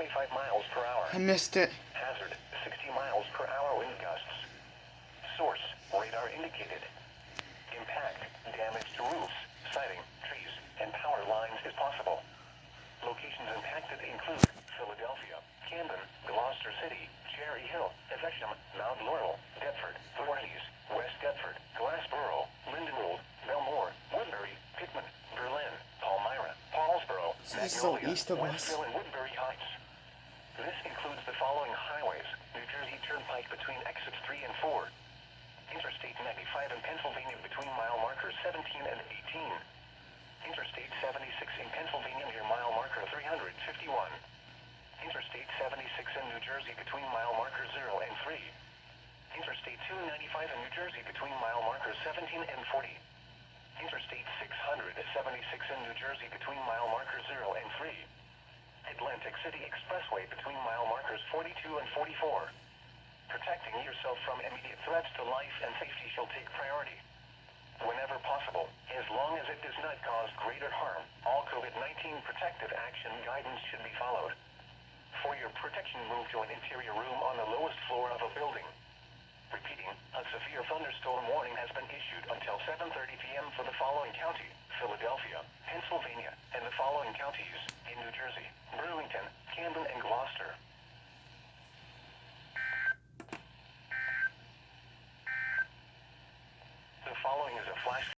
25 miles per hour. I missed it. Hazard, 60 miles per hour wind gusts. Source, radar indicated. Impact, damage to roofs, siding, trees, and power lines is possible. Locations impacted include Philadelphia, Camden, Gloucester City, Cherry Hill, Evesham, Mount Laurel, Deptford, Voorhees, West Deptford, Glassboro, Lindenwold, Belmore, Woodbury, Pickman, Berlin, Palmyra, Paulsboro, This is so Magnolia, east of us. Westville, and Woodbury Heights. This includes the following highways: New Jersey Turnpike between exits 3 and 4. Interstate 95 in Pennsylvania between mile markers 17 and 18. Interstate 76 in Pennsylvania near mile marker 351. Interstate 76 in New Jersey between mile markers 0 and 3. Interstate 295 in New Jersey between mile markers 17 and 40. Interstate 676 in New Jersey between mile markers 0 and 3. Atlantic City Expressway between mile markers 42 and 44. Protecting yourself from immediate threats to life and safety shall take priority. Whenever possible, as long as it does not cause greater harm, all COVID-19 protective action guidance should be followed. For your protection, move to an interior room on the lowest floor of a building. Repeating, a severe thunderstorm warning has been issued until 7:30 p.m. for the following county: Philadelphia, Pennsylvania, and the following counties in New Jersey: Burlington, Camden, and Gloucester. The following is a flash